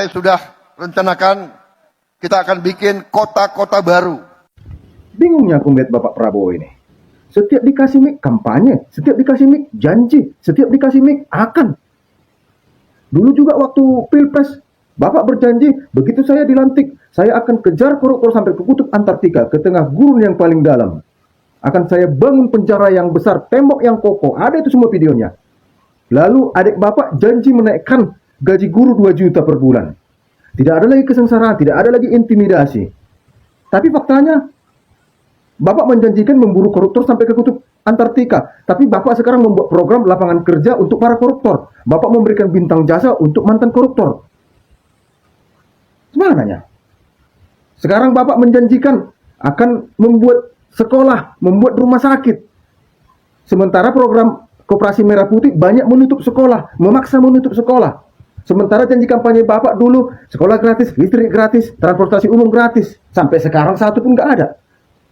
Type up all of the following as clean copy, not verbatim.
saya sudah rencanakan kita akan bikin kota-kota baru. Bingungnya aku melihat Bapak Prabowo ini. Setiap dikasih mic kampanye, setiap dikasih mic janji, setiap dikasih mic akan. Dulu juga waktu Pilpres, Bapak berjanji, begitu saya dilantik, saya akan kejar koruptor sampai ke kutub Antartika, ke tengah gurun yang paling dalam. Akan saya bangun penjara yang besar, tembok yang kokoh, ada itu semua videonya. Lalu adik Bapak janji menaikkan gaji guru 2 juta per bulan. Tidak ada lagi kesengsaraan, tidak ada lagi intimidasi. Tapi faktanya, Bapak menjanjikan memburu koruptor sampai ke kutub Antartika. Tapi Bapak sekarang membuat program lapangan kerja untuk para koruptor. Bapak memberikan bintang jasa untuk mantan koruptor. Semananya. Sekarang Bapak menjanjikan akan membuat sekolah, membuat rumah sakit. Sementara program Koperasi Merah Putih banyak menutup sekolah, memaksa menutup sekolah. Sementara janji kampanye Bapak dulu, sekolah gratis, listrik gratis, transportasi umum gratis. Sampai sekarang satu pun nggak ada.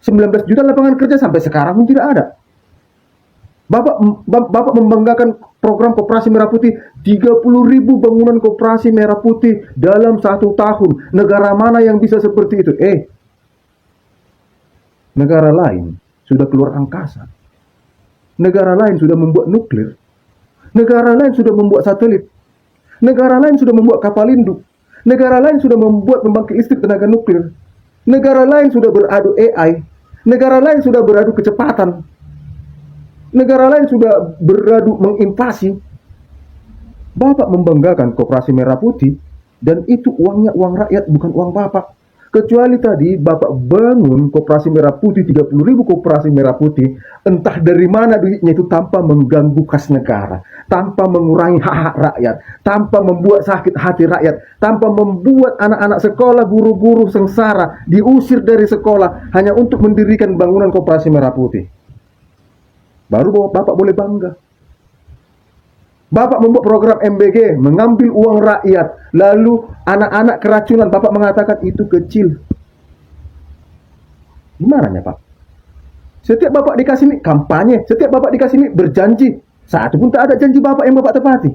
19 juta lapangan kerja sampai sekarang pun tidak ada. Bapak membanggakan program Koperasi Merah Putih, 30.000 bangunan Koperasi Merah Putih dalam 1 tahun. Negara mana yang bisa seperti itu? Negara lain sudah keluar angkasa. Negara lain sudah membuat nuklir. Negara lain sudah membuat satelit. Negara lain sudah membuat kapal induk. Negara lain sudah membuat pembangkit listrik tenaga nuklir. Negara lain sudah beradu AI. Negara lain sudah beradu kecepatan. Negara lain sudah beradu menginvasi. Bapak membanggakan Koperasi Merah Putih, dan itu uangnya uang rakyat, bukan uang Bapak. Kecuali tadi Bapak bangun Koperasi Merah Putih, 30.000 Koperasi Merah Putih, entah dari mana duitnya itu tanpa mengganggu kas negara, tanpa mengurangi hak-hak rakyat, tanpa membuat sakit hati rakyat, tanpa membuat anak-anak sekolah, guru-guru sengsara, diusir dari sekolah hanya untuk mendirikan bangunan Koperasi Merah Putih. Baru Bapak boleh bangga. Bapak membuat program MBG, mengambil uang rakyat, lalu anak-anak keracunan, Bapak mengatakan itu kecil. Gimana ya Pak? Setiap Bapak dikasih mic kampanye, setiap Bapak dikasih mic berjanji, satu pun tak ada janji Bapak yang Bapak tepati.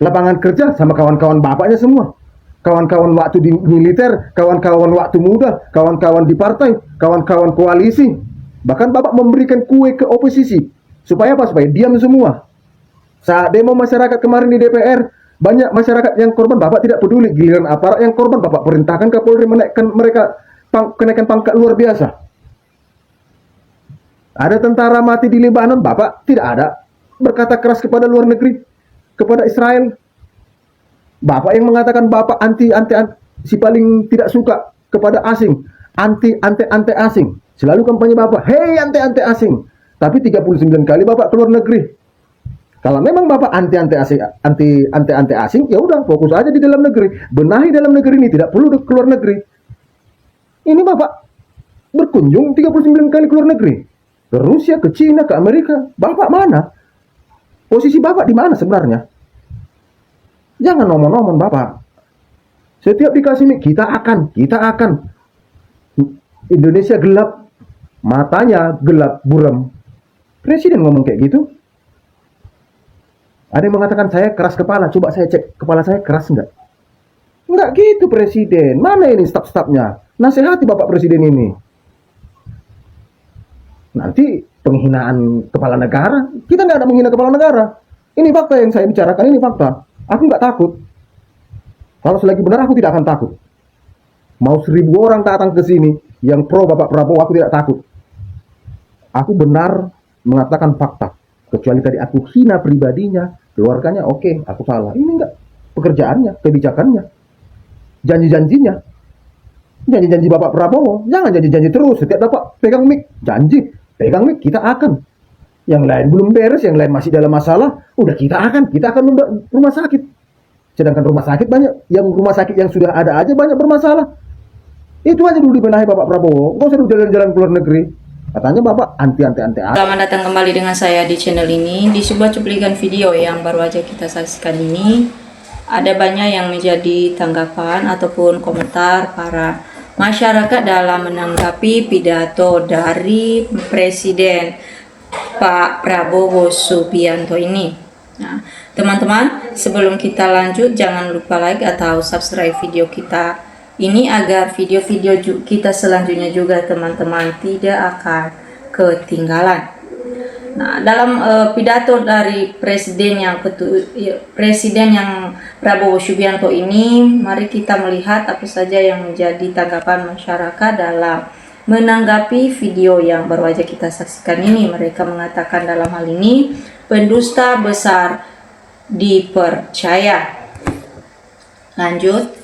Lapangan kerja sama kawan-kawan Bapaknya semua. Kawan-kawan waktu di militer, kawan-kawan waktu muda, kawan-kawan di partai, kawan-kawan koalisi. Bahkan Bapak memberikan kue ke oposisi. Supaya apa? Supaya diam semua. Saat demo masyarakat kemarin di DPR, banyak masyarakat yang korban, Bapak tidak peduli. Giliran aparat yang korban, Bapak perintahkan Kapolri menaikkan mereka kenaikan pangkat luar biasa. Ada tentara mati di Lebanon, Bapak tidak ada berkata keras kepada luar negeri, kepada Israel. Bapak yang mengatakan Bapak anti si paling tidak suka kepada asing, anti asing. Selalu kampanye Bapak, hei anti asing. Tapi 39 kali Bapak keluar negeri. Kalau memang Bapak anti asing, ya udah fokus aja di dalam negeri. Benahi dalam negeri ini, tidak perlu ke luar negeri. Ini Bapak berkunjung 39 kali ke luar negeri. Ke Rusia, ke Cina, ke Amerika. Bapak mana? Posisi Bapak di mana sebenarnya? Jangan nomor-nomor Bapak. Setiap dikasih mic, kita akan. Indonesia gelap, matanya gelap buram. Presiden ngomong kayak gitu. Ada yang mengatakan saya keras kepala. Coba saya cek kepala saya keras enggak? Enggak gitu Presiden. Mana ini staf-stafnya? Nasihati Bapak Presiden ini. Nanti penghinaan kepala negara. Kita nggak ada menghina kepala negara. Ini fakta yang saya bicarakan, ini fakta. Aku nggak takut. Kalau selagi benar aku tidak akan takut. Mau 1000 orang datang ke sini yang pro Bapak Prabowo, aku tidak takut. Aku benar mengatakan fakta. Kecuali tadi aku hina pribadinya, keluarganya, oke, aku salah. Ini enggak pekerjaannya, kebijakannya, janji-janjinya. Janji-janji Bapak Prabowo, jangan janji-janji terus. Setiap Bapak pegang mic, janji, pegang mic, kita akan. Yang lain belum beres, yang lain masih dalam masalah, udah kita akan membuat rumah sakit. Sedangkan rumah sakit banyak, rumah sakit yang sudah ada aja banyak bermasalah. Itu aja dulu dibenahi Bapak Prabowo, nggak usah jalan-jalan ke luar negeri. Katanya Bapak anti. Selamat datang kembali dengan saya di channel ini. Di sebuah cuplikan video yang baru aja kita saksikan ini, ada banyak yang menjadi tanggapan ataupun komentar para masyarakat dalam menanggapi pidato dari Presiden Pak Prabowo Subianto ini. Nah, Teman-teman, sebelum kita lanjut, jangan lupa like atau subscribe video kita ini agar video-video kita selanjutnya juga teman-teman tidak akan ketinggalan. Nah, dalam pidato dari Presiden yang Prabowo Subianto ini, mari kita melihat apa saja yang menjadi tanggapan masyarakat dalam menanggapi video yang baru aja kita saksikan ini. Mereka mengatakan dalam hal ini, pendusta besar dipercaya. Lanjut.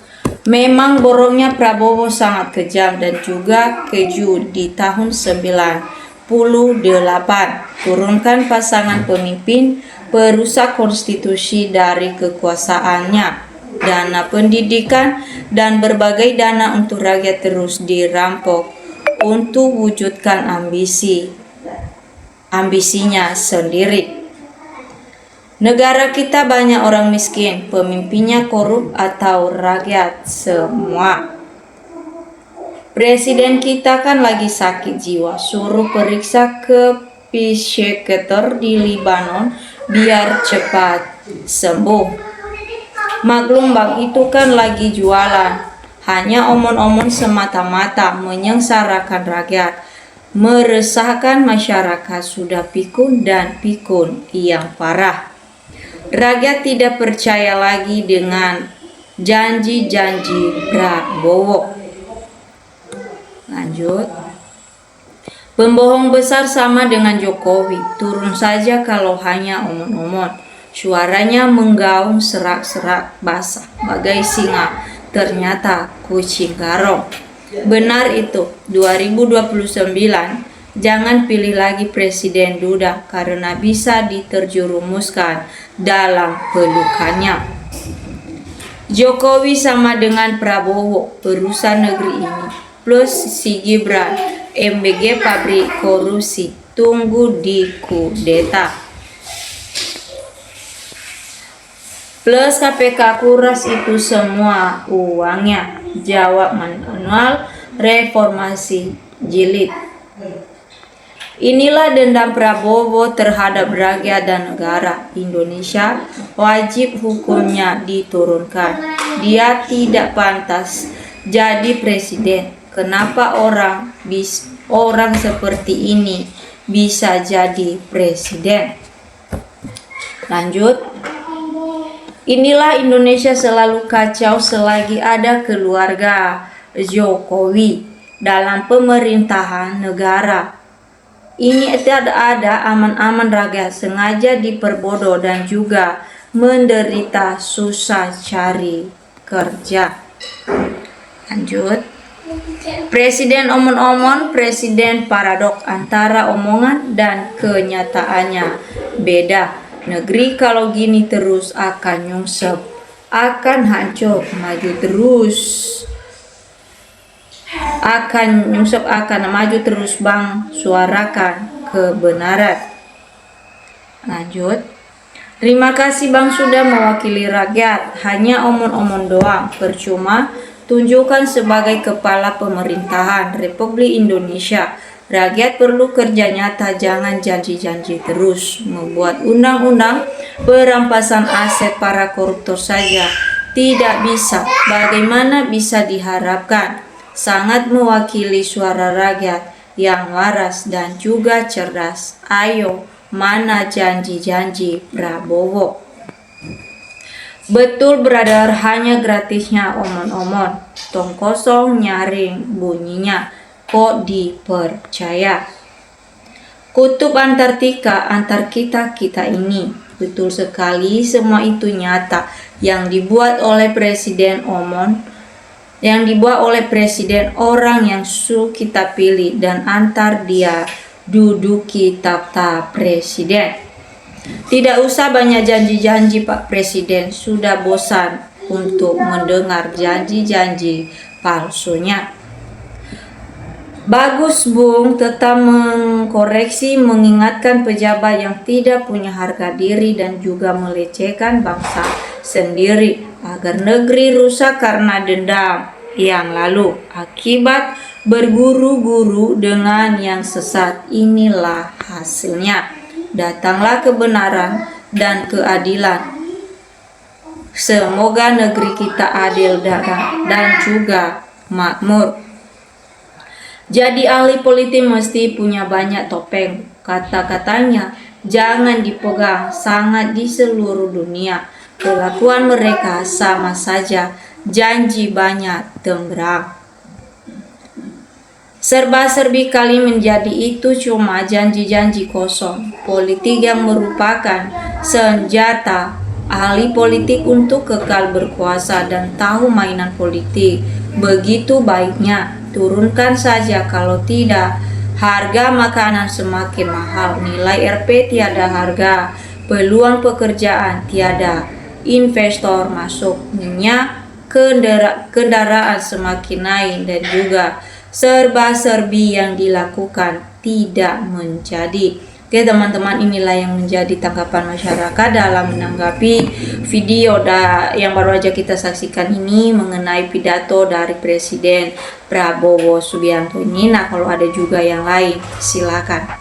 Memang borongnya Prabowo sangat kejam dan juga keju di tahun 98. Turunkan pasangan pemimpin perusak konstitusi dari kekuasaannya. Dana pendidikan dan berbagai dana untuk rakyat terus dirampok untuk wujudkan ambisinya sendiri. Negara kita banyak orang miskin, pemimpinnya korup atau rakyat semua. Presiden kita kan lagi sakit jiwa, suruh periksa ke psikiater di Libanon biar cepat sembuh. Maklum bang, itu kan lagi jualan, hanya omong-omong semata-mata menyengsarakan rakyat, meresahkan masyarakat, sudah pikun dan pikun yang parah. Rakyat tidak percaya lagi dengan janji-janji Prabowo. Lanjut. Pembohong besar sama dengan Jokowi, turun saja kalau hanya omong-omong. Suaranya menggaung serak-serak basah bagai singa, ternyata kucing garong. Benar itu, 2029 jangan pilih lagi Presiden duda karena bisa diterjerumuskan dalam pelukannya. Jokowi sama dengan Prabowo, perusahaan negeri ini, plus si Gibran, MBG pabrik korupsi, tunggu di kudeta. Plus KPK kuras itu semua uangnya, jawab manual reformasi jilid. Inilah dendam Prabowo terhadap rakyat dan negara. Indonesia wajib hukumnya diturunkan. Dia tidak pantas jadi presiden. Kenapa orang seperti ini bisa jadi presiden? Lanjut. Inilah Indonesia selalu kacau selagi ada keluarga Jokowi dalam pemerintahan negara. Ini tidak ada aman-aman rakyat, sengaja diperbodoh dan juga menderita susah cari kerja. Lanjut. Presiden omong-omong, presiden paradok antara omongan dan kenyataannya beda. Negeri kalau gini terus akan nyungsep, akan hancur, maju terus. Akan nyungsep, akan maju terus bang, suarakan kebenaran. Lanjut. Terima kasih bang sudah mewakili rakyat, hanya omong-omong doang, percuma. Tunjukkan sebagai kepala pemerintahan Republik Indonesia. Rakyat perlu kerja nyata, jangan janji-janji terus. Membuat undang-undang perampasan aset para koruptor saja tidak bisa. Bagaimana bisa diharapkan? Sangat mewakili suara rakyat yang waras dan juga cerdas. Ayo, mana janji-janji Prabowo? Betul brother, hanya gratisnya omong-omong. Tong kosong nyaring bunyinya, kok dipercaya? Kutub Antartika, antar kita ini. Betul sekali, semua itu nyata. Yang dibuat oleh Presiden orang yang kita pilih dan antar dia duduki takhta presiden. Tidak usah banyak janji-janji Pak Presiden, sudah bosan untuk mendengar janji-janji palsunya. Bagus Bung, tetap mengkoreksi, mengingatkan pejabat yang tidak punya harga diri dan juga melecehkan bangsa sendiri agar negeri rusak karena dendam yang lalu akibat berguru-guru dengan yang sesat. Inilah hasilnya. Datanglah kebenaran dan keadilan Semoga negeri kita adil dan juga makmur. Jadi ahli politik mesti punya banyak topeng. Kata-katanya jangan dipegang sangat di seluruh dunia. Kelakuan mereka sama saja, janji banyak tenggelam. Serba-serbi kali menjadi itu cuma janji-janji kosong. Politik yang merupakan senjata ahli politik untuk kekal berkuasa dan tahu mainan politik. Begitu baiknya turunkan saja, kalau tidak harga makanan semakin mahal, nilai RP tiada harga, peluang pekerjaan tiada, investor masuk, minyak kendaraan semakin naik, dan juga serba-serbi yang dilakukan tidak menjadi. Oke teman-teman, inilah yang menjadi tanggapan masyarakat dalam menanggapi video yang baru aja kita saksikan ini mengenai pidato dari Presiden Prabowo Subianto ini. Nah, kalau ada juga yang lain silakan.